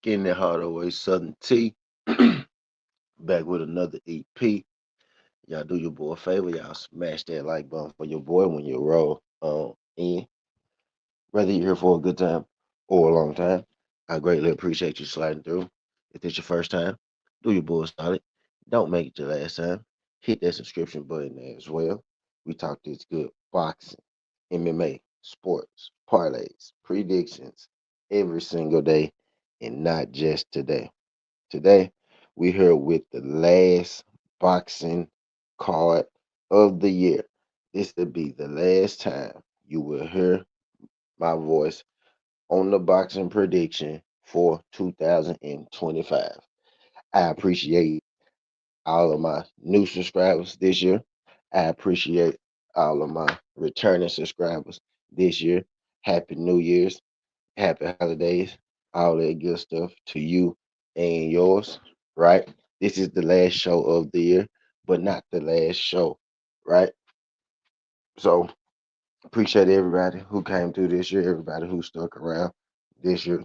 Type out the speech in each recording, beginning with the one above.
Getting that hard away, Southern T. Back with another EP. Y'all do your boy a favor. Y'all smash that like button for your boy when you roll in. Whether you're here for a good time or a long time, I greatly appreciate you sliding through. If it's your first time, do your boy solid. Don't make it your last time. Hit that subscription button as well. We talk this good boxing, MMA, sports, parlays, predictions every single day, and not just today. Today, we're here with the last boxing card of the year. This will be the last time you will hear my voice on the boxing prediction for 2025. I appreciate all of my new subscribers this year. I appreciate all of my returning subscribers this year. Happy New Year's, happy holidays, all that good stuff to you and yours, right? This is the last show of the year, but not the last show, right? So appreciate everybody who came through this year, everybody who stuck around this year.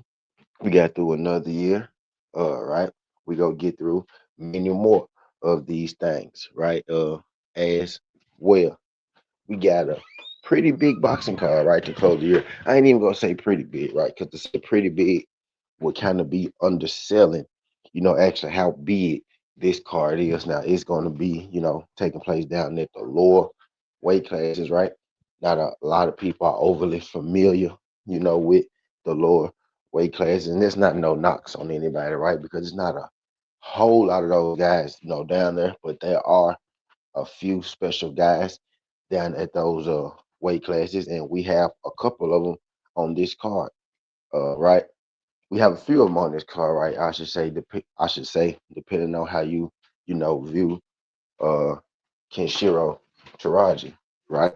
We got through another year, right? We go get through many more of these things, right? As well. We got a pretty big boxing card, right, to close the year. I ain't even gonna say pretty big, right? Because to say pretty big would kind of be underselling, actually how big this card is. Now it's going to be, taking place down at the lower weight classes, right? Not a lot of people are overly familiar, with the lower weight classes, and there's not no knocks on anybody, right? Because it's not a whole lot of those guys, down there, but there are a few special guys down at those weight classes, and we have a couple of them on this card, right? We have a few of them on this card, right? I should say, depending on how view uh Kenshiro Teraji, right?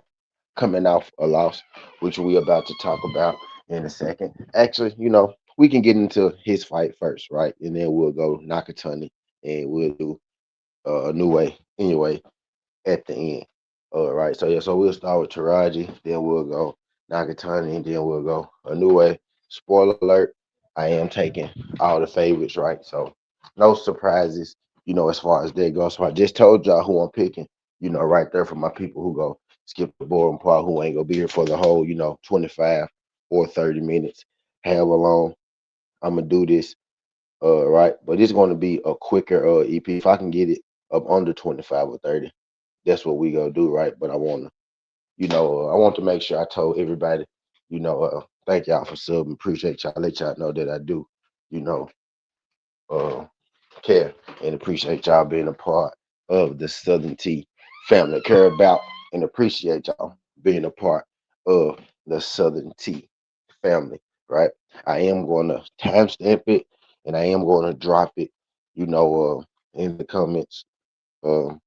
Coming off a loss, which we about to talk about in a second. Actually, we can get into his fight first, right? And then we'll go Nakatani and we'll do Inoue anyway at the end. All right. So yeah, so we'll start with Taraji, then we'll go Nakatani, and then we'll go Inoue. Spoiler alert, I am taking all the favorites, right? So no surprises, as far as that goes. So I just told y'all who I'm picking, right there for my people who go skip the boring part, who ain't gonna be here for the whole, 25 or 30 minutes, however long I'm gonna do this. Right. But it's gonna be a quicker EP. If I can get it up under 25 or 30, that's what we gonna do, right? But I want to make sure I told everybody, thank y'all for subbing. Appreciate y'all. Let y'all know that I do, you know, uh, care and appreciate y'all being a part of the Southern T family. Care about and appreciate y'all being a part of the Southern T family, right? I am going to timestamp it and I am going to drop it, in the comments. Um,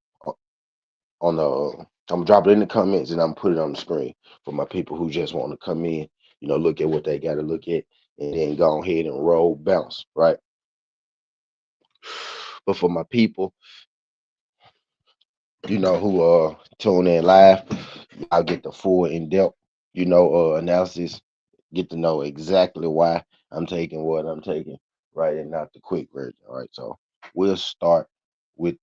on the I'm gonna drop it in the comments and I'm gonna put it on the screen for my people who just want to come in, look at what they got to look at, and then go ahead and roll bounce, right? But for my people, who tune in live, y'all get the full in depth, analysis, get to know exactly why I'm taking what I'm taking, right, and not the quick version, all right? So we'll start with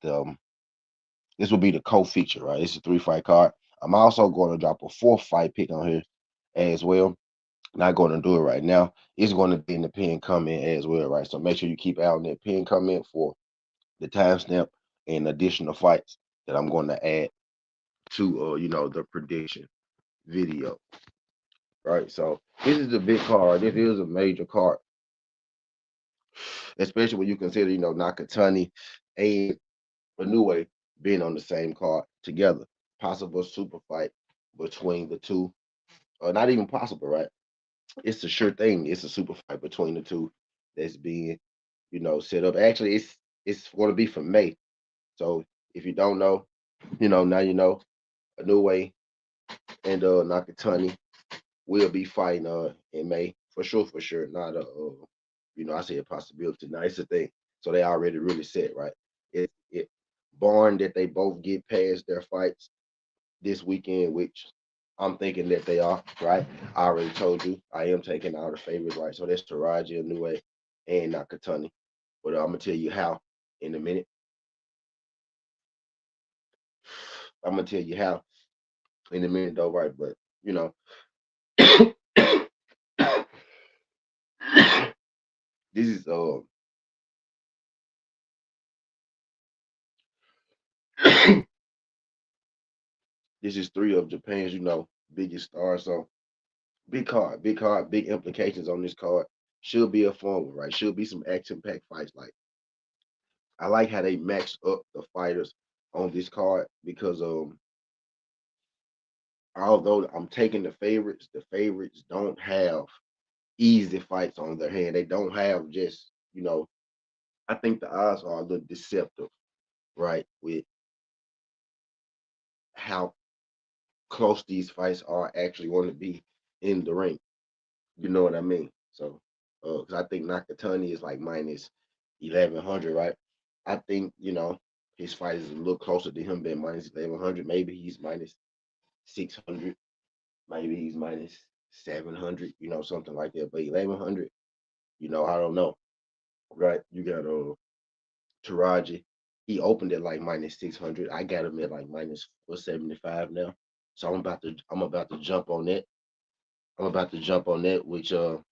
this will be the co-feature, right? It's a 3 fight card. I'm also going to drop a 4th fight pick on here as well. Not going to do it right now. It's going to be in the pin comment as well, right? So make sure you keep out on that pin comment for the timestamp and additional fights that I'm going to add to the prediction video, right? So this is a big card. This is a major card, especially when you consider Nakatani and Inoue being on the same card together. Possible super fight between the two, or not even possible, right? It's a sure thing. It's a super fight between the two that's being, set up. Actually, it's going to be for May. So if you don't know, now you know. Inoue and Nakatani will be fighting in May for sure. Not I say a possibility. Now it's a thing. So they already really set, right? It barring that they both get past their fights this weekend, which I'm thinking that they are, right? I already told you I am taking all the favorites, right? So that's Teraji and Inoue. and Nakatani. But I'm gonna tell you how in a minute. I'm gonna tell you how in a minute though, right? But you know, this is this is three of Japan's biggest stars. So big card, big implications on this card. Should be a fun one, right? Should be some action packed fights. Like I like how they matched up the fighters on this card because although I'm taking the favorites don't have easy fights on their hand. They don't have just I think the odds are a little deceptive, right? With how close these fights are actually going to be in the ring. You know what I mean? So, because I think Nakatani is like minus 1100, right? I think his fight is a little closer to him being minus 1100. Maybe he's minus 600. Maybe he's minus 700. Something like that. But 1100, I don't know, right? You got Teraji. He opened at like minus 600. I got him at like minus 475 now. So I'm about to jump on that. I'm about to jump on that, which I'm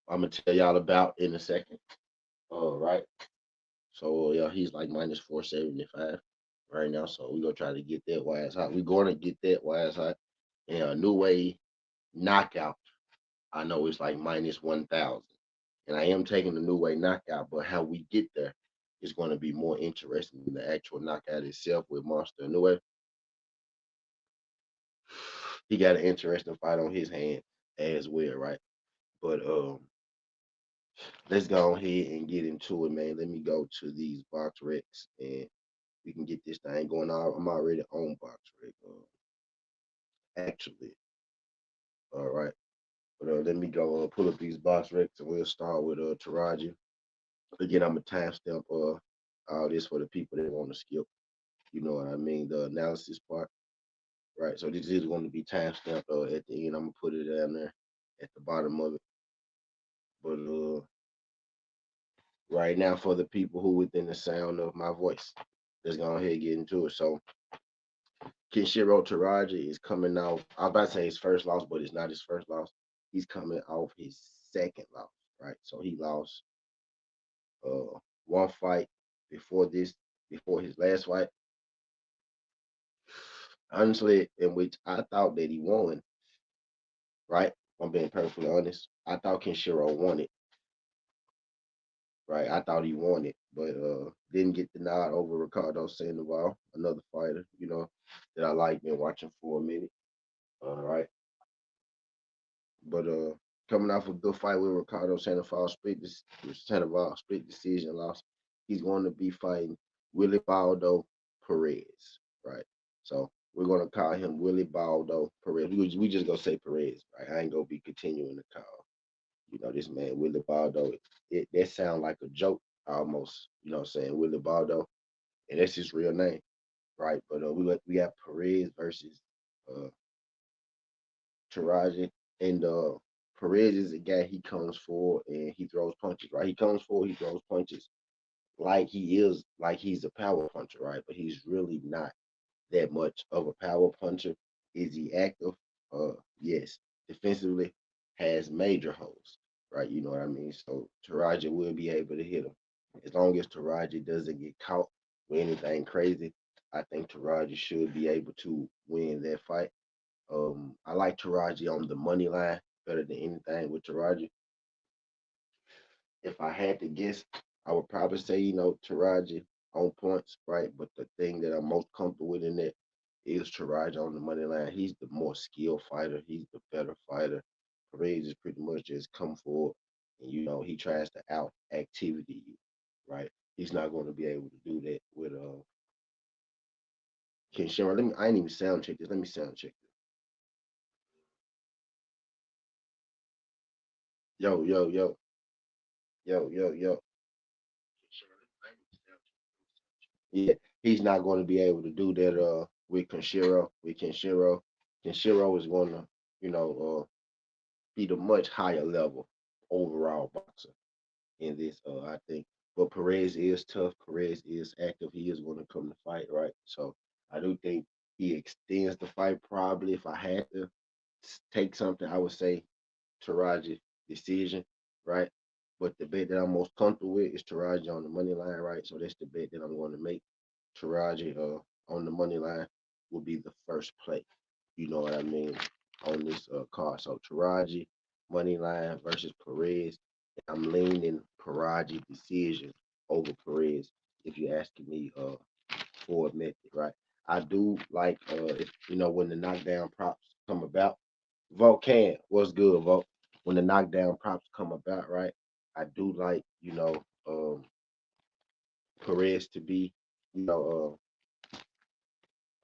gonna tell y'all about in a second. Right. So yeah, he's like minus 475 right now. So we're gonna try to get that wise hot. We're gonna get that wise hot. And a new way knockout. I know it's like minus 1,000. And I am taking the new way knockout, but how we get there is going to be more interesting than the actual knockout itself with Monster Inoue. He got an interesting fight on his hand as well, right? But let's go ahead and get into it, man. Let me go to these box recs and we can get this thing going on. I'm already on box rec, actually. All right. But let me go pull up these box recs and we'll start with Teraji. Again, I'm a timestamp all this for the people that want to skip. You know what I mean? The analysis part. Right. So this is going to be timestamped at the end. I'm gonna put it down there at the bottom of it. But right now for the people who within the sound of my voice, let's go ahead and get into it. So Kenshiro Teraji is coming off. I was about to say his first loss, but it's not his first loss. He's coming off his second loss. Right. So he lost one fight before this, before his last fight. Honestly, in which I thought that he won. Right. If I'm being perfectly honest. I thought Kenshiro won it. Right. I thought he won it, but didn't get the nod over Ricardo Sandoval, another fighter, that I like been watching for a minute. All right. But coming off a good fight with Ricardo Sandoval split decision loss. He's going to be fighting Willie Baldo Perez. Right. So we're gonna call him Willie Baldo Perez. We just gonna say Perez, right? I ain't gonna be continuing to call. This man Willie Baldo. That sound like a joke almost. What I'm saying Willie Baldo, and that's his real name, right? But we have Perez versus uh Taraji, and Perez is a guy. He comes forward and he throws punches, right? He comes forward, he throws punches like he's a power puncher, right? But he's really not that much of a power puncher. Is he active? Yes. Defensively, has major holes, right? You know what I mean? So Taraji will be able to hit him. As long as Taraji doesn't get caught with anything crazy, I think Taraji should be able to win that fight. I like Taraji on the money line better than anything with Taraji. If I had to guess, I would probably say, Taraji on points, right? But the thing that I'm most comfortable with in that is Taraji on the money line. He's the more skilled fighter. He's the better fighter. Perez is pretty much just come forward and he tries to out activity you, right? He's not going to be able to do that with Ken Shamrock. I ain't even sound check this. Let me sound check this. Yo, yo, yo, yo, yo, yo. Yeah, he's not going to be able to do that with Kenshiro. Kenshiro is going to, be the much higher level overall boxer. in this. I think, but Perez is tough. Perez is active. He is going to come to fight, right? So I do think he extends the fight. Probably, if I had to take something, I would say Teraji decision, right? But the bet that I'm most comfortable with is Teraji on the money line, right? So that's the bet that I'm going to make. Teraji on the money line will be the first play. You know what I mean on this card. So Taraji money line versus Perez. I'm leaning Taraji decision over Perez. If you're asking me for a method, right? I do like if you know when the knockdown props come about. Volcan, what's good, Volk? When the knockdown props come about, right? I do like Perez to be you know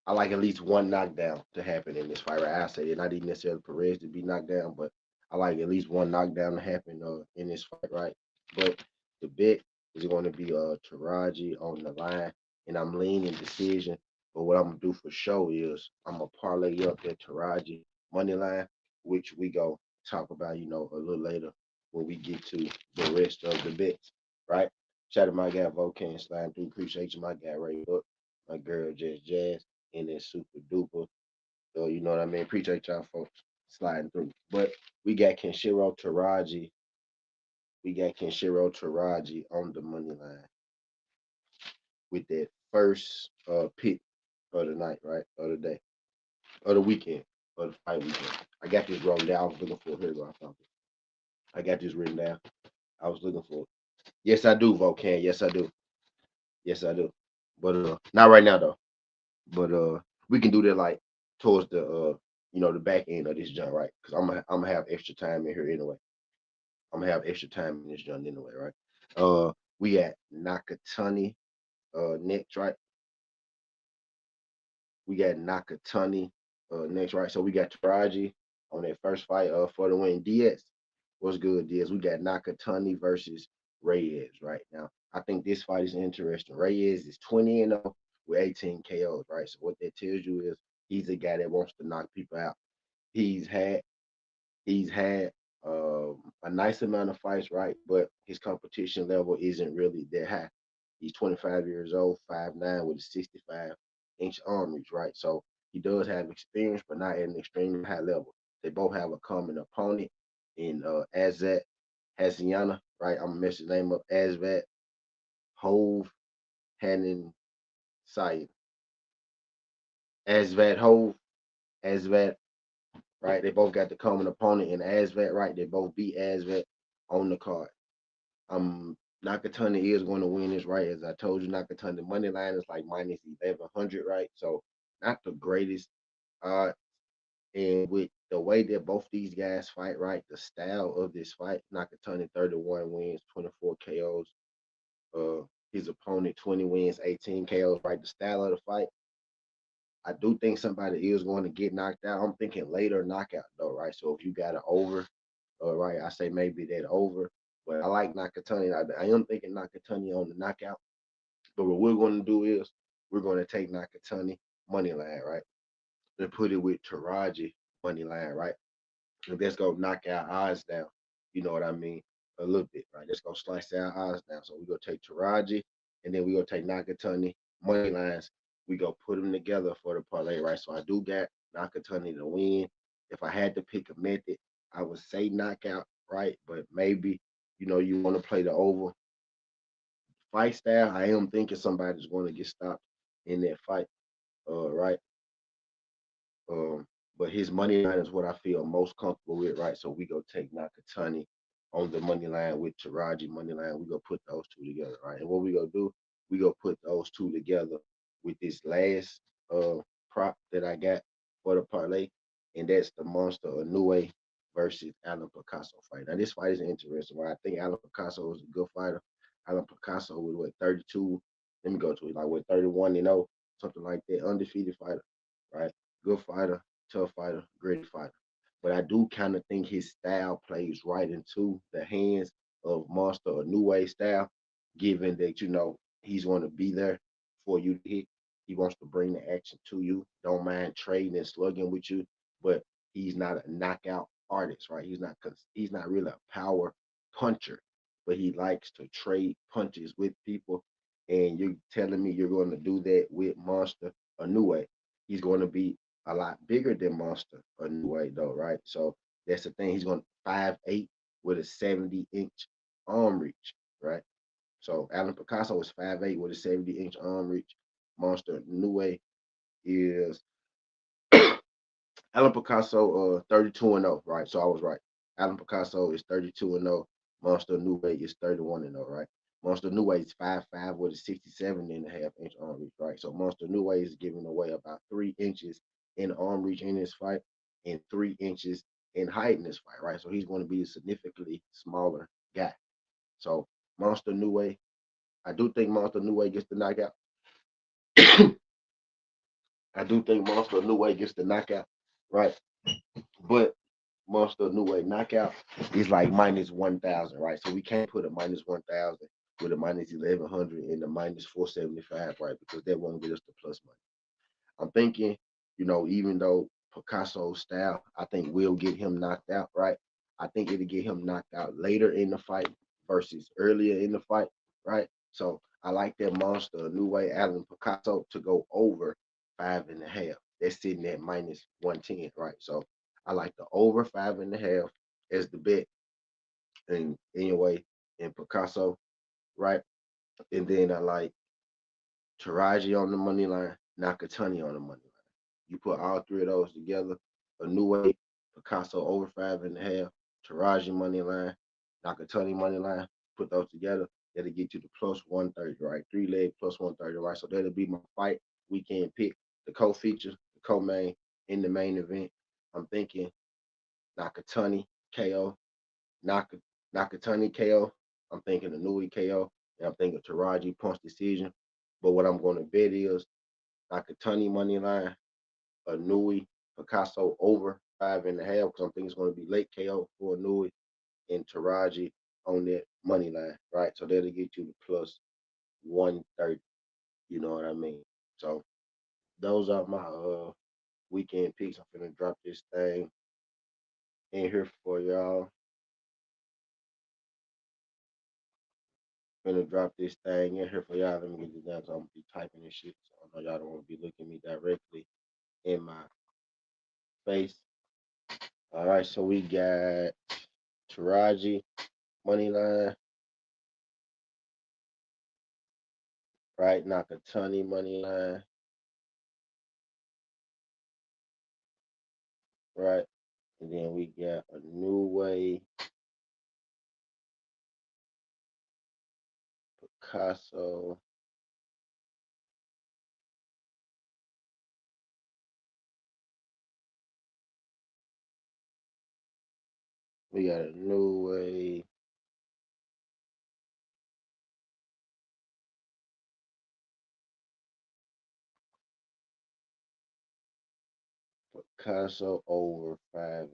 I like at least one knockdown to happen in this fight. Right? I say it, not even necessarily Perez to be knocked down, but I like at least one knockdown to happen in this fight, right? But the bet is going to be Taraji on the line, and I'm leaning decision. But what I'm gonna do for sure is I'm gonna parlay up that Taraji money line, which we go talk about, a little later when we get to the rest of the bets, right? Shout out to my guy Volcan sliding through. Appreciate you, my guy Ray Hook, my girl Jazz and then super duper. So you know what I mean? Appreciate y'all folks sliding through. But we got Kenshiro Taraji. We got Kenshiro Taraji on the money line with that first pick of the night, right? Of the day. Of the weekend. Of the fight weekend. I got this wrote down. I was looking for it. Here we go. I found it. I got this written down. I was looking for it. Yes, I do, Volcan. Yes, I do. Yes, I do. But not right now though. But we can do that like towards the the back end of this jump, right? Because I'm gonna have extra time in here anyway. I'm gonna have extra time in this jump anyway, right? We got Nakatani next, right? We got Nakatani next, right? So we got Taraji on that first fight for the win. Diaz, what's good, Diaz? We got Nakatani versus Reyes right now. I think this fight is interesting. Reyes is 20-0 with 18 KOs, right? So what that tells you is he's a guy that wants to knock people out. He's had He's had a nice amount of fights, right? But his competition level isn't really that high. He's 25 years old, 5'9", with a 65-inch arm reach, right? So he does have experience, but not at an extremely high level. They both have a common opponent in Azat Haziana, right? I'm gonna mess his name up. Azvat Hove Hanan Sayed. Azvat Hove, Azvat, right? They both got the common opponent in Azvat, right? They both beat Azvat on the card. Nakatani is going to win this, right? As I told you, Nakatani money line is like minus 1100, right? So not the greatest. Uh, and with the way that both these guys fight, right? The style of this fight, Nakatani 31 wins, 24 KOs. His opponent 20 wins, 18 KOs, right? The style of the fight. I do think somebody is going to get knocked out. I'm thinking later knockout though, right? So if you got an over, right, I say maybe that over. But I like Nakatani. I am thinking Nakatani on the knockout. But what we're going to do is we're going to take Nakatani money line, right, and put it with Taraji money line, right. And let's go knock our odds down. You know what I mean? A little bit, right? Let's go slice our odds down. So we go take Taraji, and then we go take Nakatani money lines. We go put them together for the parlay, right? So I do got Nakatani to win. If I had to pick a method, I would say knockout, right? But maybe you want to play the over fight style. I am thinking somebody's going to get stopped in that fight, right? Um, but his money line is what I feel most comfortable with, right? So we go take Nakatani on the money line with Taraji money line. We go put those two together, right? And what we go do, we go put those two together with this last prop that I got for the parlay, and that's the Monster Inoue versus Alan Picasso fight. Now this fight is interesting, right? I think Alan Picasso is a good fighter. Alan Picasso was what 32. Let me go to it like what 31-0, something like that, undefeated fighter, right? Good fighter, tough fighter, great fighter. But I do kind of think his style plays right into the hands of Monster or New Way style, given that he's going to be there for you to hit. He wants to bring the action to you. Don't mind trading and slugging with you, but he's not a knockout artist, right? He's not really a power puncher, but he likes to trade punches with people. And you're telling me you're going to do that with Monster Inoue. He's going to be a lot bigger than Monster Inoue, though, right? So that's the thing. He's going 5'8" with a 70-inch arm reach, right? So Alan Picasso is 5'8" with a 70-inch arm reach. Monster Inoue is Alan Picasso 32 and 0, right? So I was right. Alan Picasso is 32 and 0. Monster Inoue is 31 and 0, right? Monster Inoue is 5'5" with a 67.5-inch arm reach, right? So Monster Inoue is giving away about 3 inches in arm reach in this fight and 3 inches in height in this fight, right? So he's going to be a significantly smaller guy. So Monster Inoue, I do think Monster Inoue gets the knockout. I do think Monster Inoue gets the knockout, right? But Monster Inoue knockout is like minus 1,000, right? So we can't put a minus 1,000 with a minus 1,100 and a minus 475, right? Because that won't get us the plus money. I'm thinking, even though Picasso's style, I think will get him knocked out, right? I think it'll get him knocked out later in the fight versus earlier in the fight, right? So I like that Monster Inoue Alan Picasso to go over 5.5. That's sitting at minus 110, right? So I like the over 5.5 as the bet. And anyway, in Picasso, right? And then I like Teraji on the money line, Nakatani on the money line. You put all three of those together, a new way, Picasso over 5.5, Taraji money line, Nakatani money line, put those together, that'll get you the plus 130, right? 3 leg plus 130, right? So that'll be my fight weekend pick, the co-feature, the co-main, in the main event. I'm thinking Nakatani KO, Naka, Nakatani KO. I'm thinking Inoue KO, and I'm thinking Taraji punch decision. But what I'm going to bet is Nakatani money line, Inoue, Picasso over 5.5 because I'm thinking it's going to be late KO for Inoue and Taraji on that money line, right? So that'll get you the plus 130. You know what I mean? So those are my weekend picks. I'm gonna drop this thing in here for y'all. Gonna drop this thing in here for y'all. Let me get this down because I'm gonna be typing this shit. So I know y'all don't want to be looking me directly in my face. All right, so we got Taraji money line, right? Nakatani money line, right? And then we got a new way, Picasso. We got a new way, Picasso over 5.5.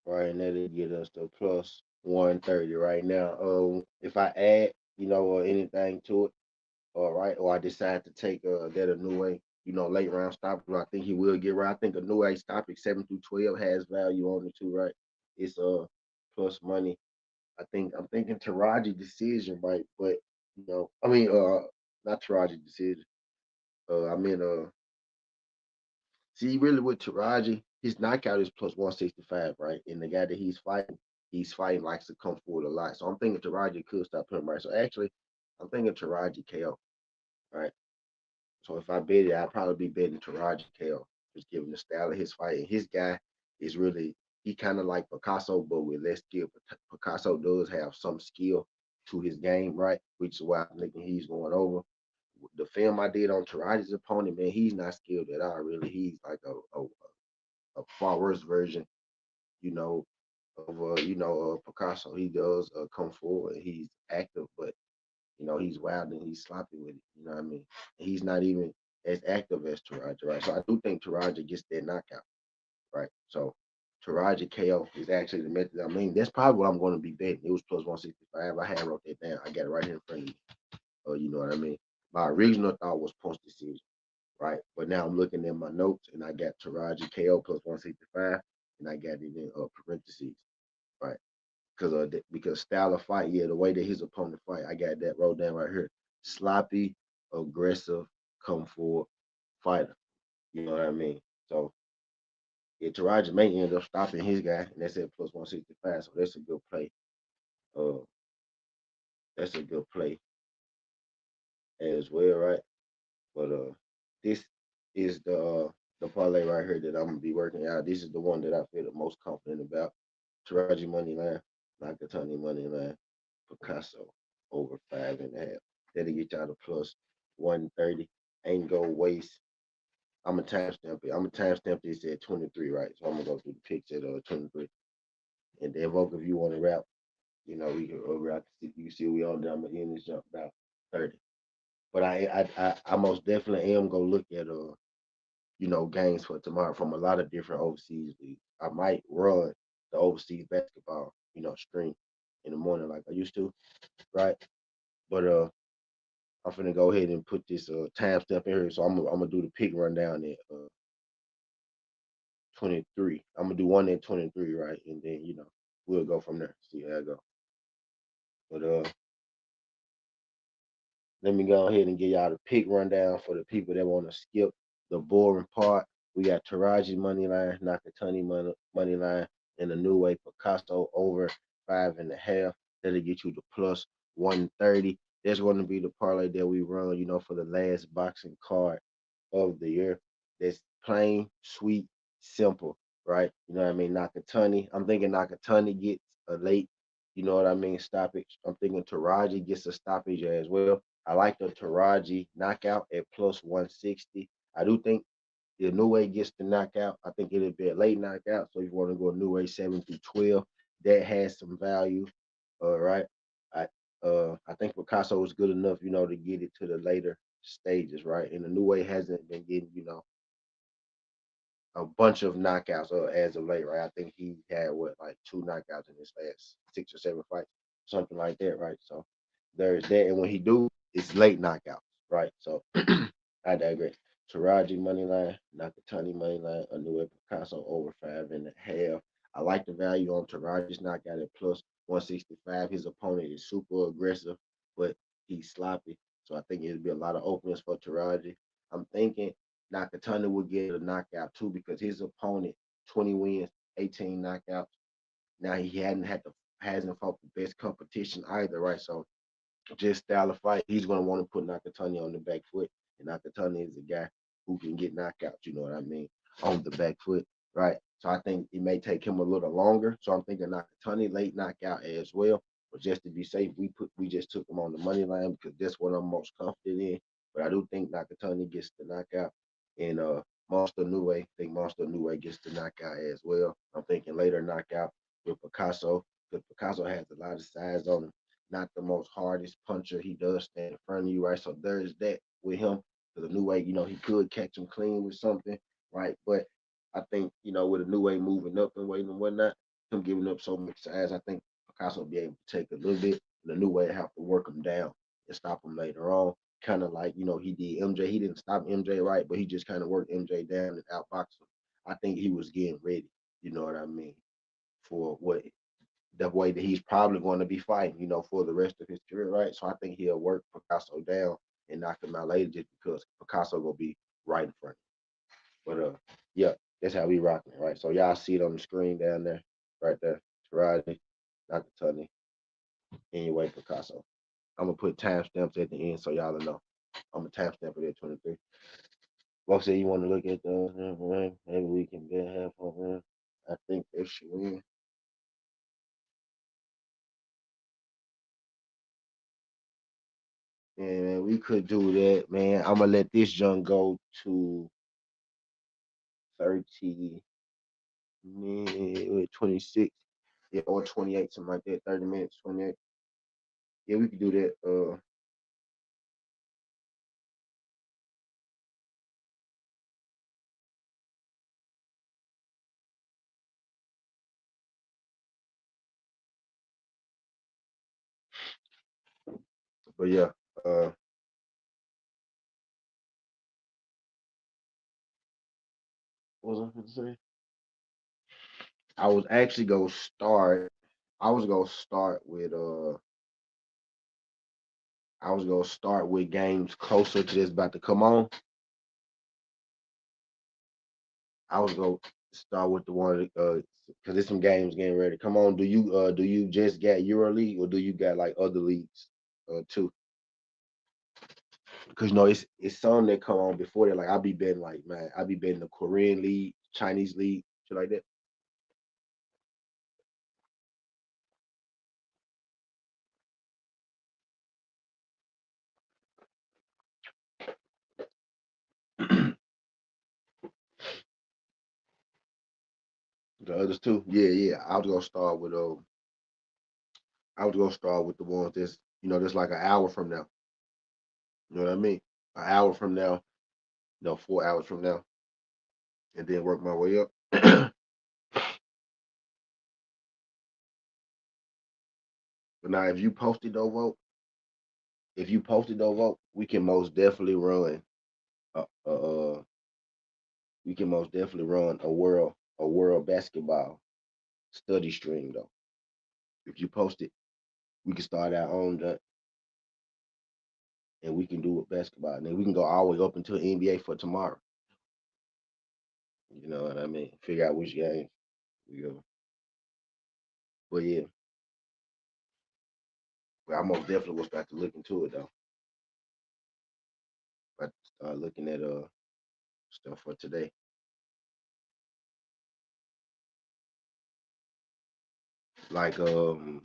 Right, and that'll get us to plus 130 right now. If I add, anything to it, all right, or I decide to take that a new way, late round stop, I think he will get right. I think a new way stop at 7 through 12 has value on it too, right? It's plus money. I'm thinking Taraji decision, right? But I mean not Taraji decision. I mean see really with Taraji, his knockout is plus 165, right? And the guy that he's fighting likes to come forward a lot. So I'm thinking Taraji could stop him, right? So actually I'm thinking Taraji KO, right? So if I bet it, I'd probably be betting Taraji KO, just given the style of his fight. And his guy is really he kind of like Picasso, but with less skill. But Picasso does have some skill to his game, right? Which is why I'm thinking he's going over. The film I did on Taraji's opponent, man, he's not skilled at all. Really, he's like a far worse version, you know, of Picasso. He does come forward. He's active, but he's wild and he's sloppy with it. You know what I mean? He's not even as active as Taraji, right? So I do think Taraji gets that knockout, right? So Taraji KO is actually the method. I mean, that's probably what I'm going to be betting. It was plus 165. I had wrote that down. I got it right here in front of me. You know what I mean? My original thought was punch decision, right? But now I'm looking at my notes and I got Taraji KO plus 165 and I got it in parentheses. right? Because style of fight, yeah, the way that his opponent fight, I got that wrote down right here. Sloppy, aggressive, come forward fighter. You know what I mean? So yeah, Teraji may end up stopping his guy, and that's at plus 165. So that's a good play. Uh, that's a good play as well, right? But this is the parlay right here that I'm gonna be working out. This is the one that I feel the most confident about. Taraji money line, Nakatani money line, Picasso over 5.5. That'll get y'all to plus 130. Ain't go waste. I'm gonna timestamp it. I'm gonna timestamp this at 23, right? So I'm gonna go through the picks at 23. And then Vogue, if you want to rap, we can rap. You can see we on there. I'm gonna end this jump about 30. But I most definitely am gonna look at games for tomorrow from a lot of different overseas leagues. I might run the overseas basketball, stream in the morning like I used to, right? But I'm finna go ahead and put this time step in here. So I'm gonna do the pick rundown at 23. I'm gonna do one at 23, right? And then we'll go from there. See how I go. But let me go ahead and give y'all the pick rundown for the people that want to skip the boring part. We got Taraji money line, Nakatani money line, and the new way Picasso over 5.5. That'll get you the plus 130. That's going to be the parlay that we run, for the last boxing card of the year. That's plain, sweet, simple, right? You know what I mean? Nakatani. I'm thinking Nakatani gets a late, stoppage. I'm thinking Taraji gets a stoppage as well. I like the Taraji knockout at plus 160. I do think the Inoue gets the knockout. I think it'll be a late knockout. So if you want to go Inoue 7 through 12, that has some value. All right. I think Picasso was good enough, to get it to the later stages, right? And the Inoue hasn't been getting, a bunch of knockouts as of late, right? I think he had like two knockouts in his last 6 or 7 fights, something like that, right? So there's that, and when he do, it's late knockouts, right? So I digress. Taraji money line, Nakatani money line, Inoue Picasso over 5.5. I like the value on Taraji's knockout at plus 165. His opponent is super aggressive, but he's sloppy. So I think it'll be a lot of openings for Taraji. I'm thinking Nakatani will get a knockout too because his opponent 20 wins, 18 knockouts. Now he hasn't fought the best competition either, right? So just style of fight, he's gonna want to put Nakatani on the back foot, and Nakatani is a guy who can get knockouts. You know what I mean? On the back foot, right? So I think it may take him a little longer. So I'm thinking Nakatani late knockout as well. But just to be safe, we just took him on the money line because that's what I'm most confident in. But I do think Nakatani gets the knockout, and Monster Nue, I think Monster Nue gets the knockout as well. I'm thinking later knockout with Picasso because Picasso has a lot of size on him, not the most hardest puncher. He does stand in front of you, right? So there's that with him. Because a new way, he could catch him clean with something, right? But I think, with a new way moving up and weight and whatnot, him giving up so much size, I think Picasso will be able to take a little bit. The new way have to work him down and stop him later on. Kind of like, he did MJ. He didn't stop MJ right, but he just kind of worked MJ down and outboxed him. I think he was getting ready, you know what I mean, for what the way that he's probably going to be fighting, for the rest of his career, right? So I think he'll work Picasso down and knock him out later just because Picasso gonna be right in front. But yeah, that's how we rocking it, right? So y'all see it on the screen down there, right there. Taraji, Nakatani, anyway, Picasso. I'm gonna put timestamps at the end so y'all know. I'm gonna timestamp it at 23. Folks say you want to look at the maybe we can bet half on him. I think they should win. And we could do that, man. I'm gonna let this junk go to 30 minutes, 26, yeah, or 28, something like that. 30 minutes, 28. Yeah, we could do that. But yeah, uh, what was I gonna say? I was actually gonna start. I was gonna start with games closer to this about to come on. I was gonna start with the one because there's some games getting ready. Come on, do you just get EuroLeague or do you got like other leagues too? Because you know it's some that come on before that. Like I be betting like man, I be betting the Korean league, Chinese league, shit like that. The others too. Yeah, yeah. I was gonna start with the ones that's that's like an hour from now. You know what I mean? An hour from now, 4 hours from now, and then work my way up. But now, if you posted though vote, we can most definitely run. Uh, uh, uh, we can most definitely run a world basketball study stream though. If you post it, we can start our own and we can do it basketball. And then we can go all the way up into NBA for tomorrow. You know what I mean? Figure out which game we go. But yeah, but I most definitely will start to look into it though. I start looking at stuff for today. Like the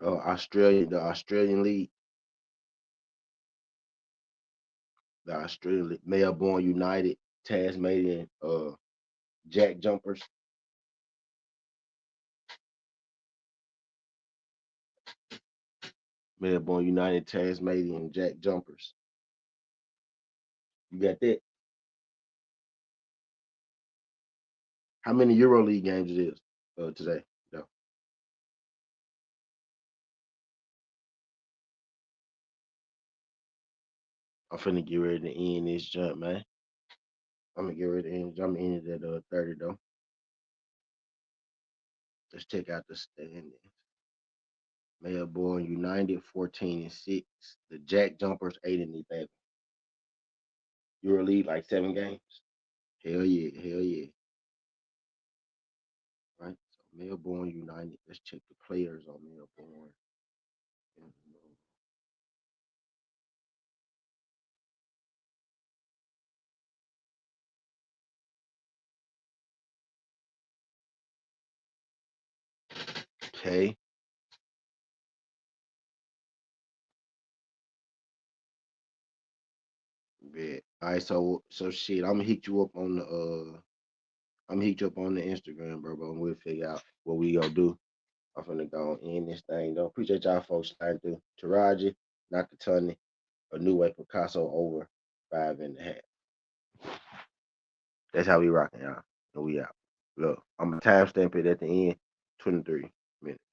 Australian League, Melbourne United, Tasmanian Jack Jumpers, Melbourne United, Tasmanian Jack Jumpers. You got that? How many EuroLeague games it is today? No, I'm finna get ready to end this jump, man. I'm gonna get ready to end. I'm ending at 30 though. Let's check out the standings. Melbourne United 14-6. The Jack Jumpers 8-11. EuroLeague like 7 games. Hell yeah, hell yeah. Right. So Melbourne United. Let's check the players on Melbourne. Okay. Bet. All right. So shit. I'm gonna hit you up on the Instagram, bro. And we'll figure out what we gonna do. I'm finna go and end this thing though. Appreciate y'all folks starting through. Teraji, Nakatani, Inoue, Picasso over 5.5. That's how we rocking, y'all. And we out. Look, I'm gonna timestamp it at the end. 23 minutes.